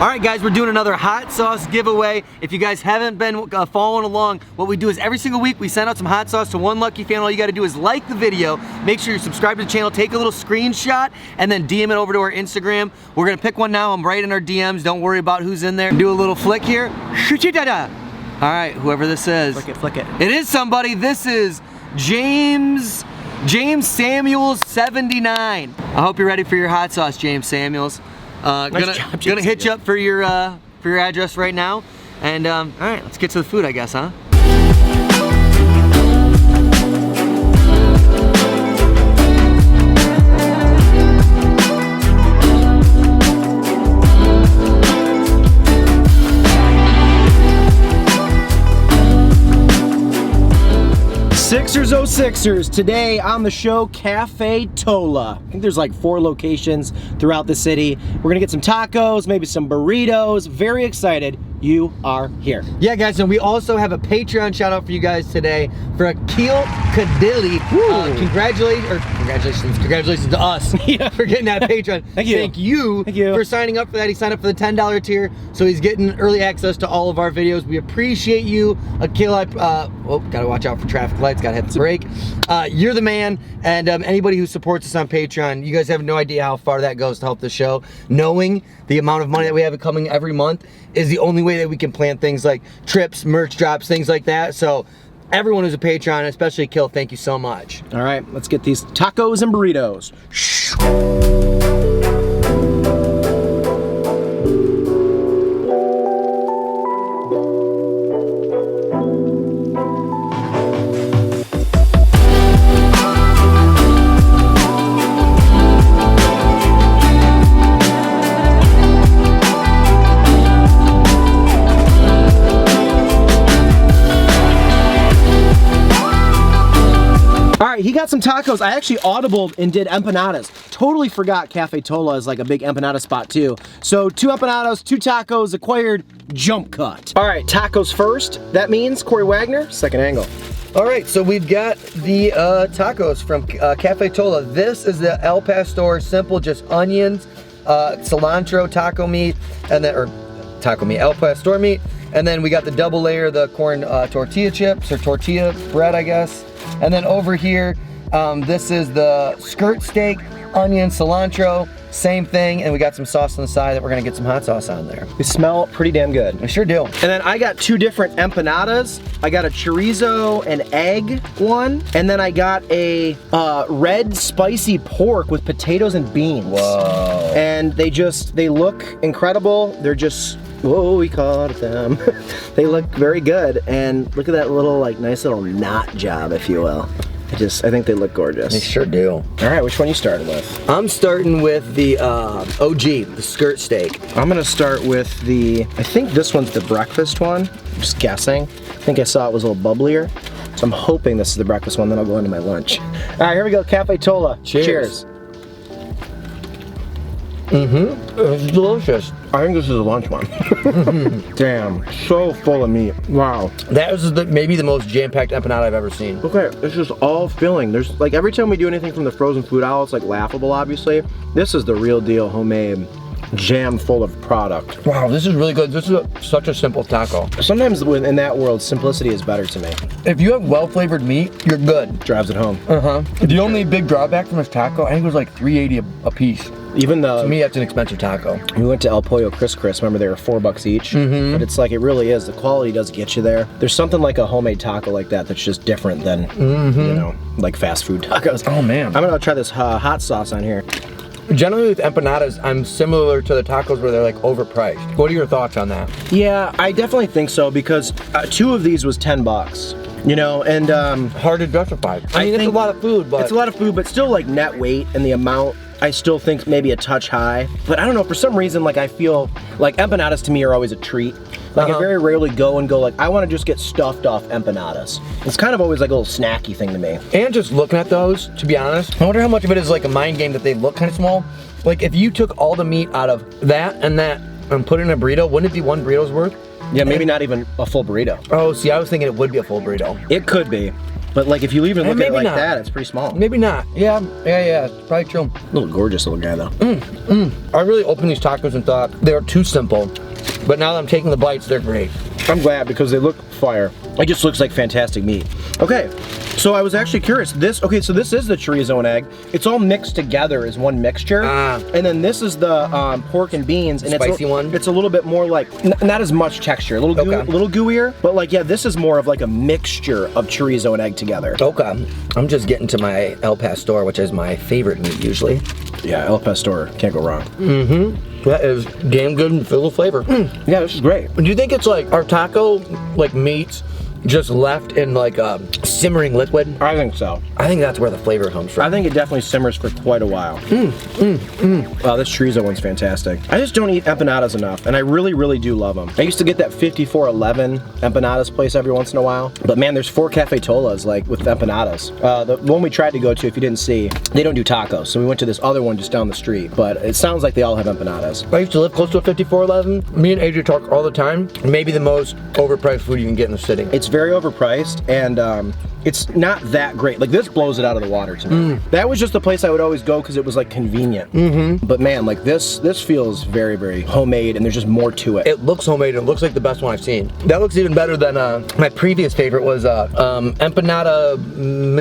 All right, guys, we're doing another hot sauce giveaway. If you guys haven't been following along, what we do is every single week we send out some hot sauce to one lucky fan. All you got to do is like the video, make sure you're subscribed to the channel, take a little screenshot, and then DM it over to our Instagram. We're gonna pick one now. I'm right in our DMs. Don't worry about who's in there. Do a little flick here. All right, whoever this is. Flick it. It is somebody. This is James Samuels 79. I hope you're ready for your hot sauce, James Samuels. Gonna hit you up for your address right now, and all right, let's get to the food, I guess, huh? 06ers, today on the show, Cafe Tola. I think there's like 4 locations throughout the city. We're gonna get some tacos, maybe some burritos. Very excited you are here. Yeah, guys, and we also have a Patreon shout out for you guys today for a Kiel McClelland. Congratulations to us for getting that Patreon. Thank you. Thank you for signing up for that. He signed up for the $10 tier, so he's getting early access to all of our videos. We appreciate you, Kiel. Oh, gotta watch out for traffic lights, gotta hit the brake. You're the man, and anybody who supports us on Patreon, you guys have no idea how far that goes to help the show. Knowing the amount of money that we have coming every month is the only way that we can plan things like trips, merch drops, things like that. So everyone who's a Patreon, especially Kiel, thank you so much. All right, let's get these tacos and burritos. He got some tacos. I actually audibled and did empanadas. Totally forgot Cafe Tola is like a big empanada spot too. So 2 empanadas, 2 tacos, acquired jump cut. All right, tacos first. That means Corey Wagner, second angle. All right, so we've got the tacos from Cafe Tola. This is the El Pastor, simple, just onions, cilantro, taco meat, and then, or taco meat, El Pastor meat. And then we got the double layer, the corn tortilla chips, or tortilla bread, I guess. And then over here, this is the skirt steak, onion, cilantro, same thing, and we got some sauce on the side that we're gonna get some hot sauce on there. They smell pretty damn good. They sure do. And then I got 2 different empanadas. I got a chorizo and egg one, and then I got a red spicy pork with potatoes and beans. Whoa. And they look incredible. They're just, whoa, we caught them. They look very good, and look at that little, like, nice little knot job, if you will. I think they look gorgeous. They sure do. All right, which one you starting with? I'm starting with the OG, the skirt steak. I'm gonna start with I think this one's the breakfast one. I'm just guessing. I think I saw it was a little bubblier. So I'm hoping this is the breakfast one, then I'll go into my lunch. All right, here we go, Cafe Tola. Cheers. It's delicious. I think this is a lunch one. Damn, so full of meat. Wow. That was maybe the most jam-packed empanada I've ever seen. Okay, it's just all filling. There's like every time we do anything from the frozen food aisle, it's like laughable, obviously. This is the real deal, homemade, jam full of product. Wow, this is really good. This is such a simple taco. Sometimes in that world, simplicity is better to me. If you have well-flavored meat, you're good. Drives it home. The only big drawback from this taco, I think it was like $3.80 a piece. Even though, to me, that's an expensive taco. We went to El Pollo Cris Cris, remember they were $4 each? But it's like, it really is, the quality does get you there. There's something like a homemade taco like that that's just different than, you know, like fast food tacos. Oh man. I'm gonna try this hot sauce on here. Generally with empanadas, I'm similar to the tacos where they're like overpriced. What are your thoughts on that? Yeah, I definitely think so, because 2 of these was $10. You know, and hard to justify. I mean, it's a lot of food, but it's a lot of food, but still like net weight and the amount, I still think maybe a touch high. But I don't know, for some reason, like I feel like empanadas to me are always a treat. Like I very rarely go like, I want to just get stuffed off empanadas. It's kind of always like a little snacky thing to me. And just looking at those, to be honest, I wonder how much of it is like a mind game that they look kind of small. Like if you took all the meat out of that and put it in a burrito, wouldn't it be 1 burrito's worth? Yeah, maybe not even a full burrito. Oh, see, I was thinking it would be a full burrito. It could be. But like if you even look at it maybe like not. that, it's pretty small. Maybe not. Yeah, it's probably true. Little gorgeous little guy though. I really opened these tacos and thought they were too simple, but now that I'm taking the bites, they're great. I'm glad because they look fire. It just looks like fantastic meat. Okay, so I was actually curious. So this is the chorizo and egg. It's all mixed together as one mixture. And then this is the pork and beans. And spicy one? It's a little bit more like, not as much texture, a little, little gooier. But like, yeah, this is more of like a mixture of chorizo and egg together. Okay, I'm just getting to my El Pastor, which is my favorite meat usually. Yeah, El Pastor, can't go wrong. That is damn good and full of flavor. Yeah, this is great. Do you think it's like our taco like meats just left in like a simmering liquid? I think so. I think that's where the flavor comes from. I think it definitely simmers for quite a while. Wow, this chorizo one's fantastic. I just don't eat empanadas enough, and I really, really do love them. I used to get that 5411 empanadas place every once in a while, but man, there's 4 Cafe Tolas like with empanadas. The one we tried to go to, if you didn't see, they don't do tacos, so we went to this other one just down the street, but it sounds like they all have empanadas. I used to live close to a 5411. Me and AJ talk all the time. Maybe the most overpriced food you can get in the city. It's very overpriced, and it's not that great. Like, this blows it out of the water to me. That was just the place I would always go because it was like convenient. But man, like this feels very, very homemade, and there's just more to it. It looks homemade, and it looks like the best one I've seen. That looks even better than my previous favorite was Empanada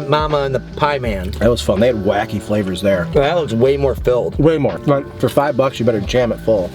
Mama and the Pie Man. That was fun. They had wacky flavors there. That looks way more filled. Way more. Like, for $5, you better jam it full.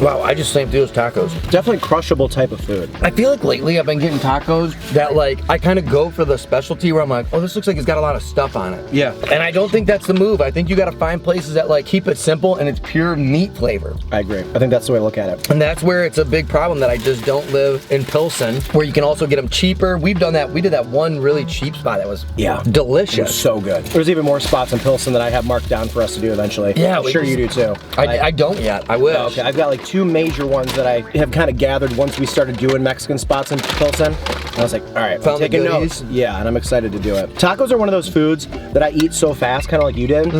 Wow, I just slammed through those tacos. Definitely crushable type of food. I feel like lately I've been getting tacos that like, I kind of go for the specialty where I'm like, oh, this looks like it's got a lot of stuff on it. Yeah. And I don't think that's the move. I think you gotta find places that like keep it simple and it's pure meat flavor. I agree. I think that's the way to look at it. And that's where it's a big problem that I just don't live in Pilsen, where you can also get them cheaper. We've done that. We did that one really cheap spot that was delicious. It was so good. There's even more spots in Pilsen that I have marked down for us to do eventually. Yeah. I'm sure you do too. I don't yet. I wish. Oh, okay, I've got like 2 major ones that I have kind of gathered once we started doing Mexican spots in Pilsen. And I was like, all right, I'm taking notes. Yeah, and I'm excited to do it. Tacos are one of those foods that I eat so fast, kind of like you did,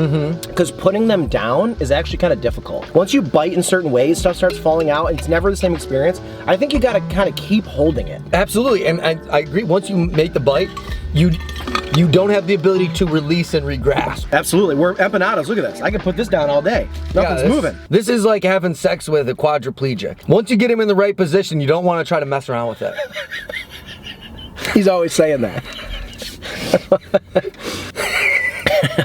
because putting them down is actually kind of difficult. Once you bite in certain ways, stuff starts falling out, and it's never the same experience. I think you got to kind of keep holding it. Absolutely, and I agree. Once you make the bite, you don't have the ability to release and regrasp. Absolutely. We're empanadas. Look at this. I can put this down all day. Nothing's moving. This is like having sex with a quadriplegic. Once you get him in the right position, you don't want to try to mess around with it. He's always saying that.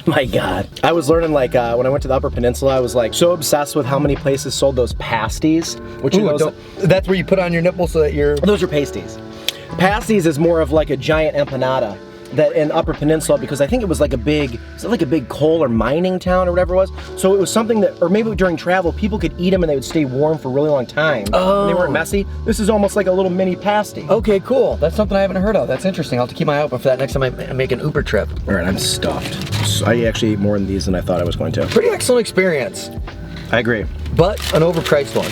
My God. I was learning like when I went to the Upper Peninsula, I was like so obsessed with how many places sold those pasties. Which are those, that's where you put on your nipple so that you're... Those are pasties. Pasties is more of like a giant empanada that in Upper Peninsula, because I think it was like a big, is it like a big coal or mining town or whatever it was? So it was something that, or maybe during travel, people could eat them and they would stay warm for a really long time. Oh. And they weren't messy. This is almost like a little mini pasty. Okay, cool. That's something I haven't heard of. That's interesting. I'll have to keep my eye open for that next time I make an Uber trip. All right, I'm stuffed. So I actually ate more in these than I thought I was going to. Pretty excellent experience. I agree. But an overpriced one.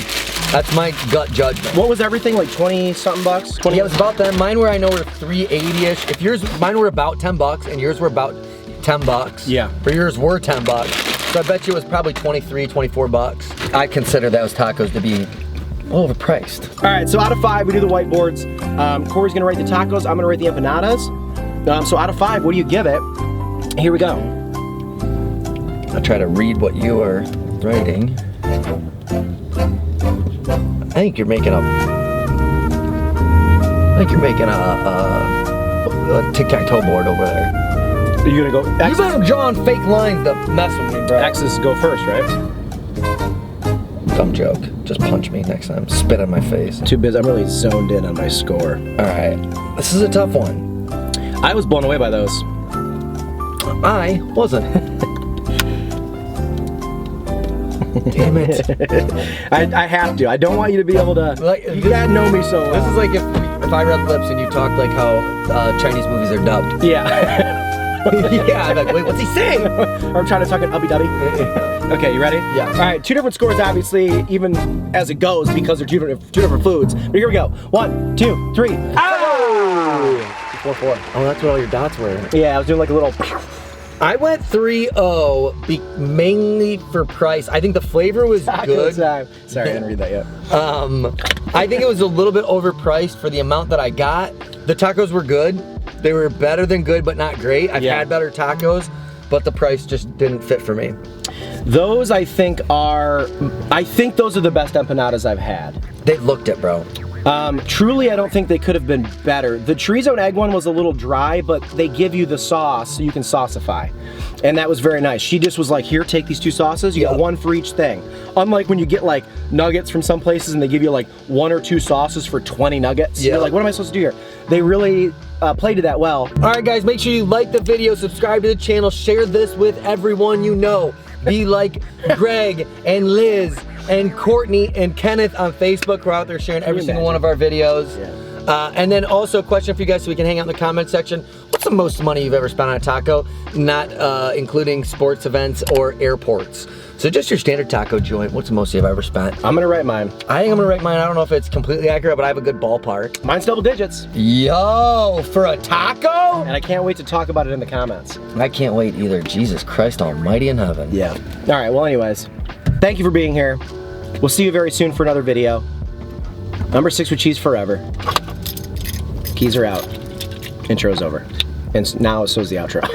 That's my gut judgment. What was everything, like 20-something bucks? 20? Yeah, it was about that. Mine were, I know, were 380-ish. If yours, mine were about 10 bucks, and yours were about 10 bucks. Yeah. Or yours were 10 bucks. So I bet you it was probably 23, 24 bucks. I consider those tacos to be overpriced. All right, so out of 5, we do the whiteboards. Corey's gonna rate the tacos, I'm gonna rate the empanadas. So out of 5, what do you give it? Here we go. I'll try to read what you are writing. I think you're making a tic-tac-toe board over there. Are you gonna go? You better draw on fake lines to mess with me, bro. X's go first, right? Dumb joke. Just punch me next time. Spit on my face. Too busy. I'm really zoned in on my score. All right. This is a tough one. I was blown away by those. I wasn't. Damn it. I have to. I don't want you to be able to. Like, you gotta know me so well. This is like if I read lips and you talked like how Chinese movies are dubbed. Yeah. Yeah, I'm like, wait, what's he saying? Or I'm trying to talk in ubby-dubby. Okay, you ready? Yeah. All right, 2 different scores, obviously, even as it goes, because they're two different foods. But here we go. 1, 2, 3. Oh! 4-4. Oh, that's what all your dots were. Yeah, I was doing like a little. I went 3-0 mainly for price. I think the flavor was good. Sorry, I didn't read that yet. I think it was a little bit overpriced for the amount that I got. The tacos were good. They were better than good, but not great. I've Yeah. had better tacos, but the price just didn't fit for me. Those I think those are the best empanadas I've had. They looked it, bro. Truly, I don't think they could have been better. The chorizo and egg one was a little dry, but they give you the sauce so you can sauceify. And that was very nice. She just was like, here, take these 2 sauces. You got one for each thing. Unlike when you get like nuggets from some places and they give you like 1 or 2 sauces for 20 nuggets. Yeah. You're like, what am I supposed to do here? They really played to that well. All right, guys, make sure you like the video, subscribe to the channel, share this with everyone you know. Be like Greg and Liz and Kourtny and Kenneth on Facebook. We're out there sharing every single one of our videos. Yeah. And then also a question for you guys so we can hang out in the comment section. What's the most money you've ever spent on a taco? Not including sports events or airports. So just your standard taco joint, what's the most you've ever spent? I'm gonna write mine. I think I'm gonna write mine. I don't know if it's completely accurate, but I have a good ballpark. Mine's double digits. Yo, for a taco? And I can't wait to talk about it in the comments. I can't wait either. Jesus Christ almighty in heaven. Yeah. All right, well anyways, thank you for being here. We'll see you very soon for another video. Number 6 with cheese forever. Keys are out. Intro's over. And now so's the outro.